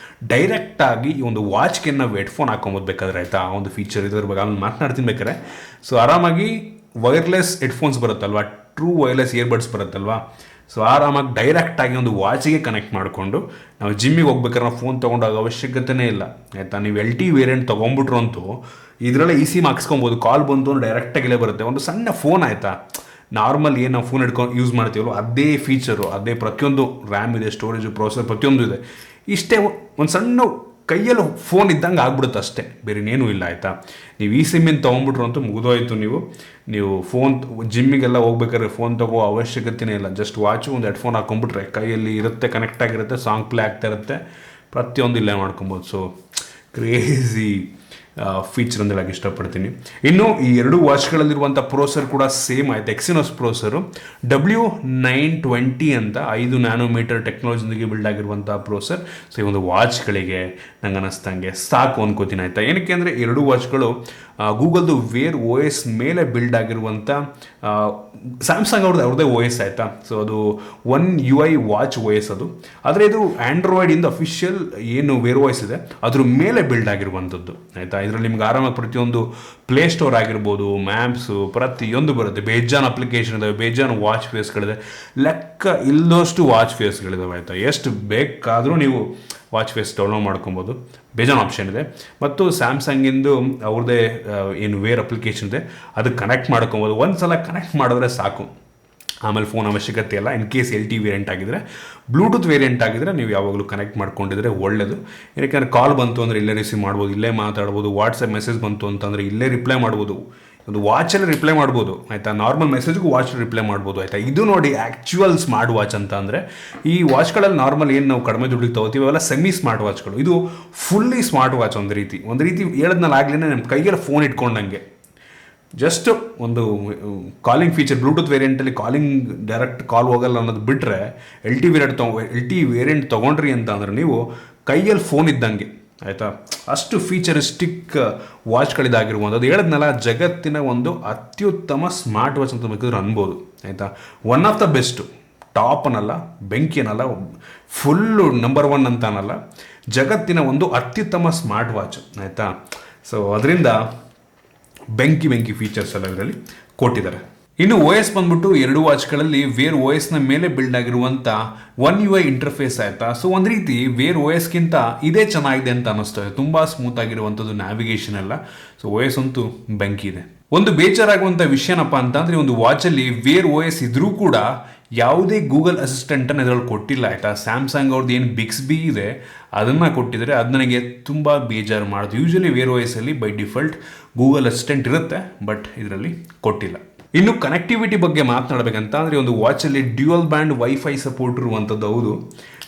ಡೈರೆಕ್ಟಾಗಿ ಈ ಒಂದು ವಾಚ್ಗೆ ನಾವು ಹೆಡ್ಫೋನ್ ಹಾಕೊಬೋದು ಬೇಕಾದ್ರೆ ಆಯಿತಾ. ಆ ಒಂದು ಫೀಚರ್ ಇದ್ರ ಬಗ್ಗೆ ಆಮೇಲೆ ಮಾತನಾಡ್ತೀನಿ ಬೇಕಾದ್ರೆ. ಸೊ ಆರಾಮಾಗಿ ವೈರ್ಲೆಸ್ ಹೆಡ್ಫೋನ್ಸ್ ಬರುತ್ತಲ್ವ, ಟ್ರೂ ವೈರ್ಲೆಸ್ ಇಯರ್ಬಡ್ಸ್ ಬರುತ್ತಲ್ವ, ಸೊ ಆರಾಮಾಗಿ ಡೈರೆಕ್ಟಾಗಿ ಒಂದು ವಾಚಿಗೆ ಕನೆಕ್ಟ್ ಮಾಡಿಕೊಂಡು ನಾವು ಜಿಮ್ಮಿಗೆ ಹೋಗ್ಬೇಕಾದ್ರೆ ನಾವು ಫೋನ್ ತೊಗೊಂಡಾಗ ಅವಶ್ಯಕತೆನೇ ಇಲ್ಲ ಆಯಿತಾ. ನೀವು LT ವೇರಿಯಂಟ್ ತೊಗೊಂಬಿಟ್ರು ಅಂತೂ ಇದರಲ್ಲೇ eSIM ಹಾಕ್ಸ್ಕೊಬೋದು. ಕಾಲ್ ಬಂತು ಡೈರೆಕ್ಟಾಗಿಲೇ ಬರುತ್ತೆ. ಒಂದು ಸಣ್ಣ ಫೋನ್ ಆಯಿತಾ, ನಾರ್ಮಲ್ ಏನು ನಾವು ಫೋನ್ ಹಿಡ್ಕೊಂಡು ಯೂಸ್ ಮಾಡ್ತೀವಲ್ಲ ಅದೇ ಫೀಚರು, ಅದೇ ಪ್ರತಿಯೊಂದು ರ್ಯಾಮ್ ಇದೆ, ಸ್ಟೋರೇಜು, ಪ್ರೊಸೆಸರ್ ಪ್ರತಿಯೊಂದು ಇದೆ. ಇಷ್ಟೇ ಒಂದು ಸಣ್ಣ ಕೈಯಲ್ಲಿ ಫೋನ್ ಇದ್ದಂಗೆ ಆಗ್ಬಿಡುತ್ತೆ ಅಷ್ಟೇ, ಬೇರೆ ಇನ್ನೇನೂ ಇಲ್ಲ ಆಯಿತಾ. ನೀವು eSIM ತೊಗೊಂಬಿಟ್ರು ಅಂತೂ ಮುಗಿದೋಯ್ತು. ನೀವು ಫೋನ್ ಜಿಮ್ಮಿಗೆಲ್ಲ ಹೋಗ್ಬೇಕಾದ್ರೆ ಫೋನ್ ತಗೋ ಅವಶ್ಯಕತೆನೇ ಇಲ್ಲ. ಜಸ್ಟ್ ವಾಚು ಒಂದು ಹೆಡ್ಫೋನ್ ಹಾಕೊಂಡ್ಬಿಟ್ರೆ ಕೈಯಲ್ಲಿ ಇರುತ್ತೆ, ಕನೆಕ್ಟ್ ಆಗಿರುತ್ತೆ, ಸಾಂಗ್ ಪ್ಲೇ ಆಗ್ತಾ ಇರುತ್ತೆ, ಪ್ರತಿಯೊಂದು ಇಲ್ಲೇ ಮಾಡ್ಕೊಬೋದು. ಸೊ ಕ್ರೇಜಿ ಫೀಚರ್ ಅಂತ ಹೇಳಕ್ಕೆ ಇಷ್ಟಪಡ್ತೀನಿ. ಇನ್ನು ಈ ಎರಡು ವಾಚ್ಗಳಲ್ಲಿರುವಂಥ ಪ್ರೊಸೆಸರ್ ಕೂಡ ಸೇಮ್ ಆಯಿತು. ಎಕ್ಸಿನೋಸ್ ಪ್ರೊಸೆಸರು W920 ಅಂತ 5 ನ್ಯಾನೋಮೀಟರ್ ಟೆಕ್ನಾಲಜಿಯೊಂದಿಗೆ ಬಿಲ್ಡ್ ಆಗಿರುವಂಥ ಪ್ರೊಸೆಸರ್. ಸೊ ಈ ಒಂದು ವಾಚ್ಗಳಿಗೆ ನಂಗೆ ಅನ್ನಿಸ್ತಂಗೆ ಸಾಕು ಅನ್ಕೋತೀನಿ ಆಯಿತಾ. ಏನಕ್ಕೆ ಅಂದರೆ ಎರಡು ವಾಚ್ಗಳು ಗೂಗಲ್ದು ವೇರ್ OS ಮೇಲೆ ಬಿಲ್ಡ್ ಆಗಿರುವಂಥ ಸ್ಯಾಮ್ಸಂಗ್ ಅವ್ರದ್ದೇ OS ಆಯಿತಾ. ಸೊ ಅದು One UI ವಾಚ್ OS ಅದು. ಆದರೆ ಇದು ಆ್ಯಂಡ್ರಾಯ್ಡಿಂದ ಅಫಿಷಿಯಲ್ ಏನು ವೇರ್ OS ಇದೆ ಅದ್ರ ಮೇಲೆ ಬಿಲ್ಡ್ ಆಗಿರುವಂಥದ್ದು ಆಯಿತಾ. ಇದರಲ್ಲಿ ನಿಮ್ಗೆ ಆರಾಮಾಗಿ ಪ್ರತಿಯೊಂದು ಪ್ಲೇ ಸ್ಟೋರ್ ಆಗಿರ್ಬೋದು, ಮ್ಯಾಪ್ಸು, ಪ್ರತಿಯೊಂದು ಬರುತ್ತೆ. ಬೇಜಾನ್ ಅಪ್ಲಿಕೇಶನ್ ಇದಾವೆ, ಬೇಜಾನ್ ವಾಚ್ ಫೇಸ್ಗಳಿದೆ, ಲೆಕ್ಕ ಇಲ್ಲದಷ್ಟು ವಾಚ್ ಫೇಸ್ಗಳಿದಾವೆ ಆಯಿತಾ. ಎಷ್ಟು ಬೇಕಾದರೂ ನೀವು ವಾಚ್ ಫೇಸ್ ಡೌನ್ಲೋಡ್ ಮಾಡ್ಕೊಬೋದು, ಬೇಜಾನ್ ಆಪ್ಷನ್ ಇದೆ. ಮತ್ತು ಸ್ಯಾಮ್ಸಂಗಿಂದು ಅವ್ರದ್ದೇ ಏನು ವೇರ್ ಅಪ್ಲಿಕೇಶನ್ ಇದೆ ಅದಕ್ಕೆ ಕನೆಕ್ಟ್ ಮಾಡ್ಕೊಬೋದು. ಒಂದು ಸಲ ಕನೆಕ್ಟ್ ಮಾಡಿದ್ರೆ ಸಾಕು, ಆಮೇಲೆ ಫೋನ್ ಅವಶ್ಯಕತೆ ಇಲ್ಲ. ಇನ್ ಕೇಸ್ LTE ವೇರಿಯಂಟ್ ಆಗಿದ್ರೆ, ಬ್ಲೂಟೂತ್ ವೇರಿಯಂಟ್ ಆಗಿದ್ರೆ ನೀವು ಯಾವಾಗಲೂ ಕನೆಕ್ಟ್ ಮಾಡ್ಕೊಂಡಿದ್ರೆ ಒಳ್ಳೆಯದು. ಯಾಕೆಂದರೆ ಕಾಲ್ ಬಂತು ಅಂದರೆ ಇಲ್ಲೇ ರಿಸೀವ್ ಮಾಡ್ಬೋದು, ಇಲ್ಲೇ ಮಾತಾಡ್ಬೋದು. ವಾಟ್ಸಪ್ ಮೆಸೇಜ್ ಬಂತು ಅಂತಂದರೆ ಇಲ್ಲೇ ರಿಪ್ಲೈ ಮಾಡ್ಬೋದು. ಒಂದು ವಾಚಲ್ಲಿ ರಿಪ್ಲೈ ಮಾಡ್ಬೋದು ಆಯಿತಾ. ನಾರ್ಮಲ್ ಮೆಸೇಜ್ಗೂ ವಾಚ್ ರಿಪ್ಲೈ ಮಾಡ್ಬೋದು ಆಯಿತಾ. ಇದು ನೋಡಿ ಆ್ಯಕ್ಚುಯಲ್ ಸ್ಮಾರ್ಟ್ ವಾಚ್ ಅಂತ ಅಂದರೆ, ಈ ವಾಚ್ಗಳಲ್ಲಿ ನಾರ್ಮಲ್ ಏನು ನಾವು ಕಡಿಮೆ ದುಡ್ಡಿಗೆ ತೊಗೋತೀವಿ ಅವೆಲ್ಲ ಸೆಮಿ ಸ್ಮಾರ್ಟ್ ವಾಚ್ಗಳು. ಇದು ಫುಲ್ಲಿ ಸ್ಮಾರ್ಟ್ ವಾಚ್. ಒಂದು ರೀತಿ ಹೇಳಿದ್ನಲ್ಲಿ ಆಗಲೇ ನಮ್ಮ ಕೈಗೆಲ್ಲ ಫೋನ್ ಇಟ್ಕೊಂಡಂಗೆ. ಜಸ್ಟ್ ಒಂದು ಕಾಲಿಂಗ್ ಫೀಚರ್, ಬ್ಲೂಟೂತ್ ವೇರಿಯಂಟಲ್ಲಿ ಕಾಲಿಂಗ್ ಡೈರೆಕ್ಟ್ ಕಾಲ್ ಹೋಗಲ್ಲ ಅನ್ನೋದು ಬಿಟ್ಟರೆ, LTE ವೇರಿಯಂಟ್ ತೊಗೊಂಡ್ರಿ ಅಂತ ಅಂದರೆ ನೀವು ಕೈಯಲ್ಲಿ ಫೋನ್ ಇದ್ದಂಗೆ ಆಯಿತಾ. ಅಷ್ಟು ಫೀಚರಿಸ್ಟಿಕ್ ವಾಚ್ಗಳಿದಾಗಿರುವಂಥದ್ದು. ಹೇಳಿದ್ನಲ್ಲ, ಜಗತ್ತಿನ ಒಂದು ಅತ್ಯುತ್ತಮ ಸ್ಮಾರ್ಟ್ ವಾಚ್ ಅಂತ ಬೇಕಿದ್ರೆ ಅನ್ಬೋದು ಆಯಿತಾ. One of the best, top ಅನ್ನಲ್ಲ, ಬೆಂಕಿ ಅನ್ನಲ್ಲ, ಫುಲ್ಲು ನಂಬರ್ 1 ಅಂತ ಅನ್ನಲ್ಲ, ಜಗತ್ತಿನ ಒಂದು ಅತ್ಯುತ್ತಮ ಸ್ಮಾರ್ಟ್ ವಾಚ್ ಆಯಿತಾ. ಸೊ ಅದರಿಂದ ಬೆಂಕಿ ಫೀಚರ್ಸ್ ಎಲ್ಲ ಇದರಲ್ಲಿ ಕೊಟ್ಟಿದ್ದಾರೆ. ಇನ್ನು OS ಬಂದ್ಬಿಟ್ಟು 2 ವಾಚ್ಗಳಲ್ಲಿ ವೇರ್ OSನ ಮೇಲೆ ಬಿಲ್ಡ್ ಆಗಿರುವಂಥ One UI ಇಂಟರ್ಫೇಸ್ ಆಯಿತಾ. ಸೊ ಒಂದು ರೀತಿ ವೇರ್ OSಗಿಂತ ಇದೇ ಚೆನ್ನಾಗಿದೆ ಅಂತ ಅನ್ನಿಸ್ತದೆ. ತುಂಬ ಸ್ಮೂತ್ ಆಗಿರುವಂಥದ್ದು ನ್ಯಾವಿಗೇಷನ್ ಎಲ್ಲ. ಸೊ OS ಅಂತೂ ಬೆಂಕಿ ಇದೆ. ಒಂದು ಬೇಜಾರಾಗುವಂಥ ವಿಷಯನಪ್ಪ ಅಂತಂದರೆ, ಒಂದು ವಾಚಲ್ಲಿ ವೇರ್ OS ಇದ್ರೂ ಕೂಡ ಯಾವುದೇ ಗೂಗಲ್ ಅಸಿಸ್ಟೆಂಟನ್ನು ಇದರಲ್ಲಿ ಕೊಟ್ಟಿಲ್ಲ ಆಯಿತಾ. ಸ್ಯಾಮ್ಸಂಗ್ ಅವ್ರದ್ದು ಏನು ಬಿಕ್ಸ್ಬಿ ಇದೆ ಅದನ್ನು ಕೊಟ್ಟಿದ್ದಾರೆ. ಅದು ನನಗೆ ತುಂಬ ಬೇಜಾರು ಮಾಡೋದು. ಯೂಶಲಿ ವೇರ್ OSಲ್ಲಿ ಬೈ ಡಿಫಾಲ್ಟ್ ಗೂಗಲ್ ಅಸಿಸ್ಟೆಂಟ್ ಇರುತ್ತೆ, ಬಟ್ ಇದರಲ್ಲಿ ಕೊಟ್ಟಿಲ್ಲ. ಇನ್ನು ಕನೆಕ್ಟಿವಿಟಿ ಬಗ್ಗೆ ಮಾತನಾಡಬೇಕಂತ ಅಂದರೆ, ಒಂದು ವಾಚಲ್ಲಿ ಡ್ಯುಯಲ್ ಬ್ಯಾಂಡ್ ವೈಫೈ ಸಪೋರ್ಟ್ ಇರುವಂಥದ್ದು. ಹೌದು,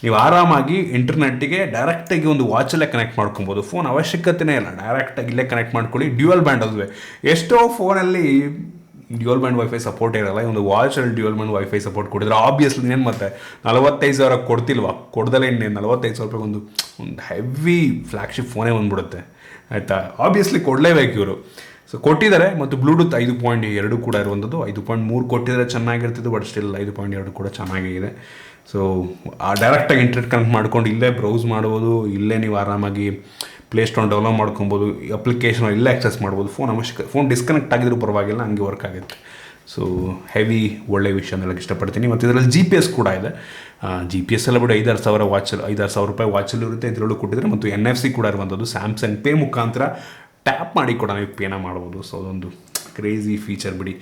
ನೀವು ಆರಾಮಾಗಿ ಇಂಟರ್ನೆಟ್ಗೆ ಡೈರೆಕ್ಟಾಗಿ ಒಂದು ವಾಚಲ್ಲೇ ಕನೆಕ್ಟ್ ಮಾಡ್ಕೊಬೋದು. ಫೋನ್ ಅವಶ್ಯಕತೆನೇ ಇಲ್ಲ, ಡೈರೆಕ್ಟಾಗಿ ಇಲ್ಲೇ ಕನೆಕ್ಟ್ ಮಾಡ್ಕೊಳ್ಳಿ. ಡ್ಯುಯಲ್ ಬ್ಯಾಂಡ್ ಅದುವೆ. ಎಷ್ಟೋ ಫೋನಲ್ಲಿ ಡ್ಯುಯಲ್ ಬ್ಯಾಂಡ್ ವೈಫೈ ಸಪೋರ್ಟ್ ಇರಲ್ಲ. ಈ ಒಂದು ವಾಚಲ್ಲಿ ಡ್ಯುಯಲ್ ಬ್ಯಾಂಡ್ ವೈಫೈ ಸಪೋರ್ಟ್ ಕೊಟ್ಟಿದ್ರೆ ಆಬ್ವಿಯಸ್ಲಿ ಏನು ಮತ್ತೆ 45,000 ಕೊಡ್ತಿಲ್ವಾ? ಕೊಡ್ದಲೇ ಇನ್ನೇನು 45,000 ಒಂದು ಹೆವಿ ಫ್ಲ್ಯಾಗ್ಶಿಪ್ ಫೋನೇ ಬಂದ್ಬಿಡುತ್ತೆ ಆಯಿತಾ. ಆಬ್ವಿಯಸ್ಲಿ ಕೊಡಲೇಬೇಕು ಇವರು. ಸೊ ಕೊಟ್ಟಿದ್ದಾರೆ. ಮತ್ತು ಬ್ಲೂಟೂತ್ 5.2 ಕೂಡ ಇರುವಂಥದ್ದು. 5.3 ಕೊಟ್ಟಿದ್ದಾರೆ, ಚೆನ್ನಾಗಿರ್ತಿದ್ದು. ಬಟ್ ಸ್ಟಿಲ್ 5.2 ಕೂಡ ಚೆನ್ನಾಗಿದೆ. ಸೊ ಡೈರೆಕ್ಟಾಗಿ ಇಂಟರ್ನೆಟ್ ಕನೆಕ್ಟ್ ಮಾಡ್ಕೊಂಡು ಇಲ್ಲೇ ಬ್ರೌಸ್ ಮಾಡ್ಬೋದು, ಇಲ್ಲೇ ನೀವು ಆರಾಮಾಗಿ ಪ್ಲೇಸ್ಟೋರ್ ಡೌನ್ಲೋಡ್ ಮಾಡ್ಕೊಬೋದು, ಅಪ್ಲಿಕೇಶನ್ ಇಲ್ಲೇ ಆಕ್ಸೆಸ್ ಮಾಡ್ಬೋದು. ಫೋನ್ ಡಿಸ್ಕನೆಕ್ಟ್ ಆಗಿದ್ರೂ ಪರವಾಗಿಲ್ಲ, ಹಂಗೆ ವರ್ಕ್ ಆಗುತ್ತೆ. ಸೊ ಹೆವಿ ಒಳ್ಳೆ ವಿಷಯ ಅಂತ ಹೇಳಕ್ಕೆ ಇಷ್ಟಪಡ್ತೀನಿ. ಮತ್ತು ಇದರಲ್ಲಿ GPS ಕೂಡ ಇದೆ. GPS ಎಲ್ಲ ಬಿಟ್ಟು 5,000 ವಾಚಲ್ಲಿ, 5,000 ರೂಪಾಯಿ ವಾಚಲ್ಲಿ ಇರುತ್ತೆ, ಇದರಲ್ಲೂ ಕೊಟ್ಟಿದ್ದಾರೆ. ಮತ್ತು NFC ಕೂಡ ಇರುವಂಥದ್ದು. ಸ್ಯಾಮ್ಸಂಗ್ ಪೇ ಮುಖಾಂತರ ಟ್ಯಾಪ್ ಮಾಡಿ ಕೂಡ ನೀವು ಪೇನ ಮಾಡ್ಬೋದು. ಸೊ ಅದೊಂದು ಕ್ರೇಜಿ ಫೀಚರ್ ಬಿಡಿ.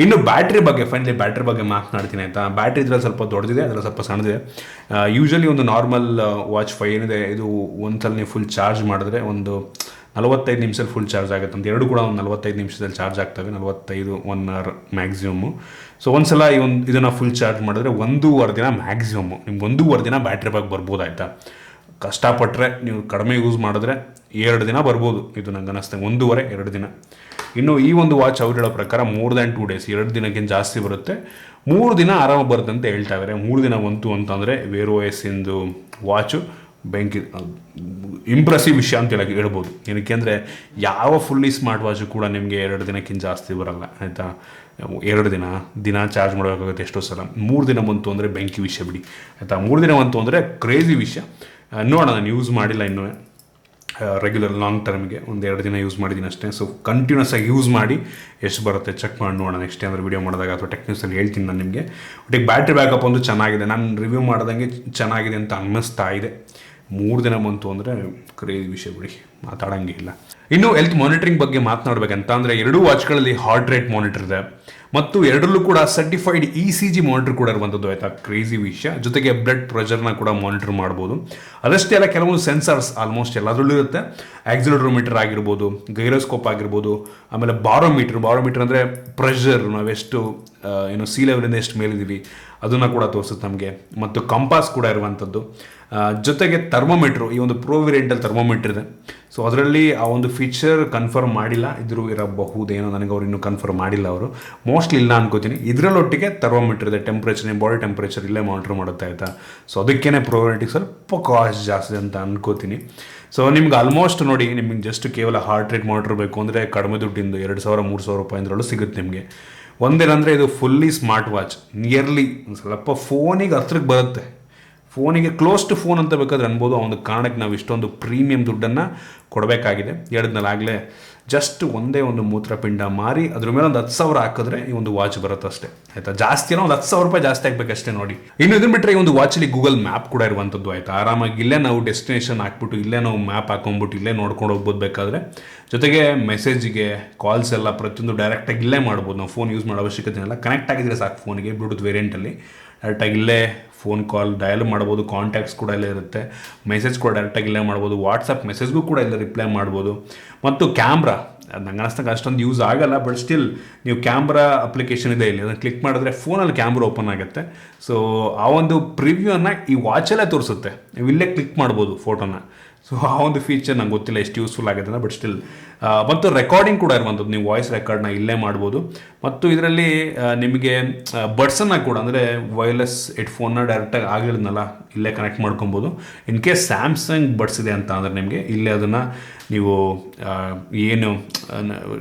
ಇನ್ನು ಬ್ಯಾಟ್ರಿ ಬಗ್ಗೆ, ಫೈನಲಿ ಬ್ಯಾಟ್ರಿ ಬಗ್ಗೆ ಮಾತನಾಡ್ತೀನಿ ಆಯಿತಾ. ಬ್ಯಾಟ್ರಿ ಇದರಲ್ಲಿ ಸ್ವಲ್ಪ ದೊಡ್ಡದಿದೆ, ಅದರಲ್ಲಿ ಸ್ವಲ್ಪ ಸಣ್ಣದಿದೆ. ಯೂಶಲಿ ಒಂದು ನಾರ್ಮಲ್ ವಾಚ್ 5 ಏನಿದೆ, ಇದು ಒಂದ್ಸಲ ನೀವು ಫುಲ್ ಚಾರ್ಜ್ ಮಾಡಿದ್ರೆ ಒಂದು 45 ನಿಮಿಷದಲ್ಲಿ ಫುಲ್ ಚಾರ್ಜ್ ಆಗುತ್ತೆ ಅಂತ. ಎರಡು ಕೂಡ ಒಂದು 45 ನಿಮಿಷದಲ್ಲಿ ಚಾರ್ಜ್ ಆಗ್ತವೆ, 45 1 hour ಮ್ಯಾಕ್ಸಿಮಮ್ಮು. ಸೊ ಒಂದ್ಸಲ ಇದನ್ನು ಫುಲ್ ಚಾರ್ಜ್ ಮಾಡಿದ್ರೆ 1.5 ದಿನ ಮ್ಯಾಕ್ಸಿಮಮ್ಮು, ನಿಮ್ಗೆ 1.5 ದಿನ ಬ್ಯಾಟ್ರಿ ಬ್ಯಾಕ್ ಬರ್ಬೋದು ಆಯಿತಾ. ಕಷ್ಟಪಟ್ಟರೆ ನೀವು ಕಡಿಮೆ ಯೂಸ್ ಮಾಡಿದ್ರೆ 2 ದಿನ ಬರ್ಬೋದು. ಇದು ನಂಗೆ ಅನ್ನಿಸ್ತಂಗೆ 1.5-2 ದಿನ. ಇನ್ನು ಈ ಒಂದು ವಾಚ್ ಅವ್ರು ಹೇಳೋ ಪ್ರಕಾರ ಮೋರ್ ದ್ಯಾನ್ 2 days, 2 ದಿನಕ್ಕಿಂತ ಜಾಸ್ತಿ ಬರುತ್ತೆ. 3 ದಿನ ಆರಾಮಾಗಿ ಬರುತ್ತೆ ಅಂತ ಹೇಳ್ತಾ ಇದ್ದಾರೆ. 3 ದಿನ ಬಂತು ಅಂತಂದರೆ ವೇರ್ OS ಇಂದು ವಾಚು ಬೆಂಕಿ, ಇಂಪ್ರೆಸಿವ್ ವಿಷಯ ಅಂತ ಹೇಳ್ಬೋದು. ಏನಕ್ಕೆ ಅಂದರೆ ಯಾವ ಫುಲ್ಲಿ ಸ್ಮಾರ್ಟ್ ವಾಚು ಕೂಡ ನಿಮಗೆ 2 ದಿನಕ್ಕಿಂತ ಜಾಸ್ತಿ ಬರಲ್ಲ ಆಯಿತಾ. 2 ದಿನ ಚಾರ್ಜ್ ಮಾಡಬೇಕಾಗುತ್ತೆ ಎಷ್ಟೋ ಸಲ. 3 ದಿನ ಬಂತು ಅಂದರೆ ಬೆಂಕಿ ವಿಷಯ ಬಿಡಿ ಆಯಿತಾ. 3 ದಿನ ಬಂತು ಅಂದರೆ ಕ್ರೇಜಿ ವಿಷಯ. ನೋಡೋಣ, ನಾನು ಯೂಸ್ ಮಾಡಿಲ್ಲ ಇನ್ನೂ ರೆಗ್ಯುಲರ್ ಲಾಂಗ್ ಟರ್ಮ್ಗೆ. 1-2 ದಿನ ಯೂಸ್ ಮಾಡಿದ್ದೀನಿ ಅಷ್ಟೇ. ಸೊ ಕಂಟಿನ್ಯೂಸ್ ಆಗಿ ಯೂಸ್ ಮಾಡಿ ಎಷ್ಟು ಬರುತ್ತೆ ಚೆಕ್ ಮಾಡಿ ನೋಡೋಣ. ನೆಕ್ಸ್ಟ್ ಏನಾದರೂ ವೀಡಿಯೋ ಮಾಡಿದಾಗ ಅಥವಾ ಟೆಕ್ನಿಕ್ಸಲ್ಲಿ ಹೇಳ್ತೀನಿ ನಾನು ನಿಮಗೆ. ಒಟ್ಟಿಗೆ ಬ್ಯಾಟ್ರಿ ಬ್ಯಾಕಪ್ ಒಂದು ಚೆನ್ನಾಗಿದೆ, ನಾನು ರಿವ್ಯೂ ಮಾಡ್ದಂಗೆ ಚೆನ್ನಾಗಿದೆ ಅಂತ ಅನ್ನಿಸ್ತಾ ಇದೆ. 3 ದಿನ ಬಂತು ಅಂದರೆ ಕ್ರೇಜಿ ವಿಷಯ ಬಿಡಿ, ಮಾತಾಡೋಂಗೆ ಇಲ್ಲ. ಇನ್ನು ಹೆಲ್ತ್ ಮಾನಿಟರಿಂಗ್ ಬಗ್ಗೆ ಮಾತನಾಡಬೇಕಂತ ಅಂದರೆ, 2 ವಾಚ್ಗಳಲ್ಲಿ ಹಾರ್ಟ್ ರೇಟ್ ಮಾನಿಟರ್ ಇದೆ ಮತ್ತು ಎರಡರಲ್ಲೂ ಕೂಡ ಸರ್ಟಿಫೈಡ್ ECG ಮಾನಿಟರ್ ಕೂಡ ಇರುವಂಥದ್ದು ಆಯಿತಾ. ಕ್ರೇಜಿ ವಿಷಯ. ಜೊತೆಗೆ ಬ್ಲಡ್ ಪ್ರೆಷರ್ನ ಕೂಡ ಮಾನಿಟರ್ ಮಾಡ್ಬೋದು. ಅದಷ್ಟೇ ಅಲ್ಲ, ಕೆಲವೊಂದು ಸೆನ್ಸರ್ಸ್ ಆಲ್ಮೋಸ್ಟ್ ಎಲ್ಲದರಲ್ಲೂ ಇರುತ್ತೆ. ಆಕ್ಸಿಲರೋಮೀಟರ್ ಆಗಿರ್ಬೋದು, ಗೈರೋಸ್ಕೋಪ್ ಆಗಿರ್ಬೋದು, ಆಮೇಲೆ ಬಾರೋಮೀಟರ್ ಅಂದರೆ ಪ್ರೆಷರ್, ನಾವೆಷ್ಟು ಸಿ ಲೆವೆಲಿಂದ ಎಷ್ಟು ಮೇಲಿದ್ದೀವಿ ಅದನ್ನು ಕೂಡ ತೋರಿಸುತ್ತೆ ನಮಗೆ. ಮತ್ತು ಕಂಪಾಸ್ ಕೂಡ ಇರುವಂಥದ್ದು. ಜೊತೆಗೆ ಥರ್ಮೋಮೀಟ್ರು, ಈ ಒಂದು ಪ್ರೋ ವೇರಿಯಂಟಲ್ಲಿ ಥರ್ಮೋಮೀಟ್ರ್ ಇದೆ. ಸೊ ಅದರಲ್ಲಿ ಆ ಒಂದು ಫೀಚರ್ ಕನ್ಫರ್ಮ್ ಮಾಡಿಲ್ಲ, ಇದ್ರೂ ಇರಬಹುದೇನೋ, ನನಗೆ ಅವ್ರು ಇನ್ನೂ ಕನ್ಫರ್ಮ್ ಮಾಡಿಲ್ಲ ಅವರು, ಮೋಸ್ಟ್ಲಿ ಇಲ್ಲ ಅನ್ಕೋತೀನಿ. ಇದರಲ್ಲೊಟ್ಟಿಗೆ ಥರ್ಮೋಮೀಟ್ರ್ ಇದೆ, ಟೆಂಪ್ರೇಚರ್, ಬಾಡಿ ಟೆಂಪ್ರೇಚರ್ ಇಲ್ಲೇ ಮಾನಿಟರ್ ಮಾಡುತ್ತೆ ಆಯಿತಾ. ಸೊ ಅದಕ್ಕೇ ಪ್ರೋ ವೇರಿಯಂಟಿಗೆ ಸ್ವಲ್ಪ ಕಾಸ್ಟ್ ಜಾಸ್ತಿ ಅಂತ ಅನ್ಕೋತೀನಿ. ಸೊ ನಿಮ್ಗೆ ಆಲ್ಮೋಸ್ಟ್ ನೋಡಿ, ನಿಮಗೆ ಜಸ್ಟ್ ಕೇವಲ ಹಾರ್ಟ್ ರೇಟ್ ಮಾನಿಟರ್ ಬೇಕು ಅಂದರೆ ಕಡಿಮೆ ದುಡ್ಡಿಂದು 2,000-3,000 ರೂಪಾಯಿಂದರಲ್ಲೂ ಸಿಗುತ್ತೆ ನಿಮಗೆ. ಒಂದೇನಂದರೆ ಇದು ಫುಲ್ಲಿ ಸ್ಮಾರ್ಟ್ ವಾಚ್, ನಿಯರ್ಲಿ ಒಂದು ಸ್ವಲ್ಪ ಫೋನಿಗೆ ಹತ್ರಕ್ಕೆ ಬರುತ್ತೆ. ಫೋನಿಗೆ ಕ್ಲೋಸ್ ಟು ಫೋನ್ ಅಂತ ಬೇಕಾದ್ರೆ ಅನ್ಬೋದು. ಆ ಒಂದು ಕಾರಣಕ್ಕೆ ನಾವು ಇಷ್ಟೊಂದು ಪ್ರೀಮಿಯಂ ದುಡ್ಡನ್ನು ಕೊಡಬೇಕಾಗಿದೆ. ಹೇಳಿದ್ನಲ್ಲಾಗಲೇ ಜಸ್ಟ್ ಒಂದೇ ಒಂದು ಮೂತ್ರಪಿಂಡ ಮಾರಿ ಅದ್ರ ಮೇಲೆ ಒಂದು 10,000 ಹಾಕಿದ್ರೆ ಈ ಒಂದು ವಾಚ್ ಬರುತ್ತೆ ಅಷ್ಟೇ, ಆಯ್ತಾ. ಜಾಸ್ತಿ ಏನೋ ಒಂದು 10,000 ರೂಪಾಯಿ ಜಾಸ್ತಿ ಆಗಬೇಕಷ್ಟೇ ನೋಡಿ. ಇನ್ನು ಇದನ್ನ ಬಿಟ್ಟರೆ ಈ ಒಂದು ವಾಚಲ್ಲಿ ಗೂಗಲ್ ಮ್ಯಾಪ್ ಕೂಡ ಇರುವಂಥದ್ದು, ಆಯ್ತಾ. ಆರಾಮಾಗಿ ಇಲ್ಲೇ ನಾವು ಡೆಸ್ಟಿನೇಷನ್ ಹಾಕ್ಬಿಟ್ಟು ಇಲ್ಲೇ ನಾವು ಮ್ಯಾಪ್ ಹಾಕೊಂಡ್ಬಿಟ್ಟು ಇಲ್ಲೇ ನೋಡ್ಕೊಂಡು ಹೋಗ್ಬೋದು ಬೇಕಾದರೆ. ಜೊತೆಗೆ ಮೆಸೇಜಿಗೆ ಕಾಲ್ಸ್ ಎಲ್ಲ ಪ್ರತಿಯೊಂದು ಡೈರೆಕ್ಟಾಗಿ ಇಲ್ಲೇ ಮಾಡ್ಬೋದು. ನಾವು ಫೋನ್ ಯೂಸ್ ಮಾಡೋ ಅವಶ್ಯಕತೆ ಇಲ್ಲ. ಕನೆಕ್ಟ್ ಆಗಿದ್ರೆ ಸಾಕು ಫೋನಿಗೆ ಬ್ಲೂಟೂತ್ ವೇರಿಯಂಟಲ್ಲಿ. ಡೈರೆಕ್ಟಾಗಿ ಇಲ್ಲೇ ಫೋನ್ ಕಾಲ್ ಡಯಲ್ ಮಾಡ್ಬೋದು, ಕಾಂಟ್ಯಾಕ್ಟ್ಸ್ ಕೂಡ ಇಲ್ಲೇ ಇರುತ್ತೆ, ಮೆಸೇಜ್ ಕೂಡ ಡೈರೆಕ್ಟಾಗಿ ಇಲ್ಲೇ ಮಾಡ್ಬೋದು, ವಾಟ್ಸಪ್ ಮೆಸೇಜ್ಗೂ ಕೂಡ ಇಲ್ಲೇ ರಿಪ್ಲೈ ಮಾಡ್ಬೋದು. ಮತ್ತು ಕ್ಯಾಮ್ರಾ ಅದು ನಂಗೆ ಅನಿಸ್ತಂಗೆ ಅಷ್ಟೊಂದು ಯೂಸ್ ಆಗಲ್ಲ, ಬಟ್ ಸ್ಟಿಲ್ ನೀವು ಕ್ಯಾಮ್ರಾ ಅಪ್ಲಿಕೇಶನ್ ಇದೆ ಇಲ್ಲಿ, ಅದನ್ನು ಕ್ಲಿಕ್ ಮಾಡಿದ್ರೆ ಫೋನಲ್ಲಿ ಕ್ಯಾಮ್ರಾ ಓಪನ್ ಆಗುತ್ತೆ. ಸೊ ಆ ಒಂದು ಪ್ರಿವ್ಯೂನ ಈ ವಾಚಲ್ಲೇ ತೋರಿಸುತ್ತೆ, ನೀವು ಇಲ್ಲೇ ಕ್ಲಿಕ್ ಮಾಡ್ಬೋದು ಫೋಟೋನ. ಸೊ ಆ ಒಂದು ಫೀಚರ್ ನಂಗೆ ಗೊತ್ತಿಲ್ಲ ಎಷ್ಟು ಯೂಸ್ಫುಲ್ ಆಗುತ್ತೆ ಅಂತ, ಬಟ್ ಸ್ಟಿಲ್. ಮತ್ತು ರೆಕಾರ್ಡಿಂಗ್ ಕೂಡ ಇರುವಂಥದ್ದು, ನೀವು ವಾಯ್ಸ್ ರೆಕಾರ್ಡ್ನ ಇಲ್ಲೇ ಮಾಡ್ಬೋದು. ಮತ್ತು ಇದರಲ್ಲಿ ನಿಮಗೆ ಬಡ್ಸನ್ನು ಕೂಡ, ಅಂದರೆ ವೈರ್ಲೆಸ್ ಹೆಡ್ಫೋನ್ನ ಡೈರೆಕ್ಟಾಗಿ ಆಗಿರೋದನ್ನೆಲ್ಲ ಇಲ್ಲೇ ಕನೆಕ್ಟ್ ಮಾಡ್ಕೊಬೋದು. ಇನ್ ಕೇಸ್ ಸ್ಯಾಮ್ಸಂಗ್ ಬಡ್ಸ್ ಇದೆ ಅಂತ ಅಂದರೆ ನಿಮಗೆ ಇಲ್ಲೇ ಅದನ್ನು ನೀವು ಏನು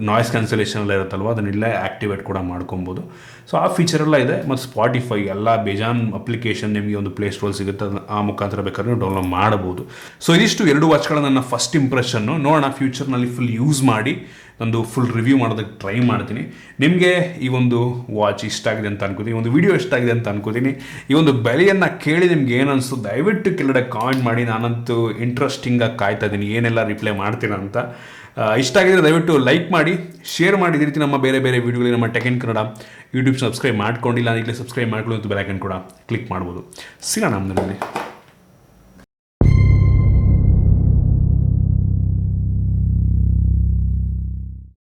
ನಾಯ್ಸ್ ಕ್ಯಾನ್ಸಲೇಷನ್ ಎಲ್ಲ ಇರುತ್ತಲ್ವ ಅದನ್ನ ಇಲ್ಲೇ ಆ್ಯಕ್ಟಿವೇಟ್ ಕೂಡ ಮಾಡ್ಕೊಬೋದು. ಸೊ ಆ ಫೀಚರೆಲ್ಲ ಇದೆ. ಮತ್ತು ಸ್ಪಾಟಿಫೈ ಎಲ್ಲ ಬೇಜಾನ್ ಅಪ್ಲಿಕೇಶನ್ ನಿಮಗೆ ಒಂದು ಪ್ಲೇಸ್ಟೋರಲ್ಲಿ ಸಿಗುತ್ತೆ, ಆ ಮುಖಾಂತರ ಬೇಕಾದ್ರೆ ನೀವು ಡೌನ್ಲೋಡ್ ಮಾಡಬಹುದು. ಸೊ ಇದಿಷ್ಟು 2 ವಾಚ್ಗಳ ನನ್ನ ಫಸ್ಟ್ ಇಂಪ್ರೆಷನ್ನು. ನೋಡೋಣ ಫ್ಯೂಚರ್ನಲ್ಲಿ ಫುಲ್ ಯೂಸ್ ಮಾಡಿ ಒಂದು ಫುಲ್ ರಿವ್ಯೂ ಮಾಡೋದಕ್ಕೆ ಟ್ರೈ ಮಾಡ್ತೀನಿ. ನಿಮಗೆ ಈ ಒಂದು ವಾಚ್ ಇಷ್ಟ ಆಗಿದೆ ಅಂತ ಅನ್ಕೋತೀನಿ, ಒಂದು ವಿಡಿಯೋ ಇಷ್ಟ ಆಗಿದೆ ಅಂತ ಅನ್ಕೋತೀನಿ. ಈ ಒಂದು ಬೆಲೆಯನ್ನು ಕೇಳಿ ನಿಮ್ಗೆ ಏನು ಅನಿಸ್ತು ದಯವಿಟ್ಟು ಕೆಳಗಡೆ ಕಾಮೆಂಟ್ ಮಾಡಿ. ನಾನಂತೂ ಇಂಟ್ರೆಸ್ಟಿಂಗಾಗಿ ಕಾಯ್ತಾ ಇದ್ದೀನಿ ಏನೆಲ್ಲ ರಿಪ್ಲೈ ಮಾಡ್ತೀರಾ ಅಂತ. ಇಷ್ಟ ಆಗಿದ್ರೆ ದಯವಿಟ್ಟು ಲೈಕ್ ಮಾಡಿ, ಶೇರ್ ಮಾಡಿ. ಇದೇ ರೀತಿ ನಮ್ಮ ಬೇರೆ ಬೇರೆ ವೀಡಿಯೋಗಳಿಗೆ ನಮ್ಮ tech in Kannada YouTube subscribe ಮಾಡ್ಕೊಂಡಿಲ್ಲ, ಈಗಲೇ ಸಬ್ಸ್ಕ್ರೈಬ್ ಮಾಡ್ಕೊಳ್ಳಿ ಮತ್ತು ಬೆಲ್ ಐಕನ್ ಕೂಡ ಕ್ಲಿಕ್ ಮಾಡ್ಬೋದು. ಸಿಗೋಣ ನಮ್ಮಲ್ಲಿ.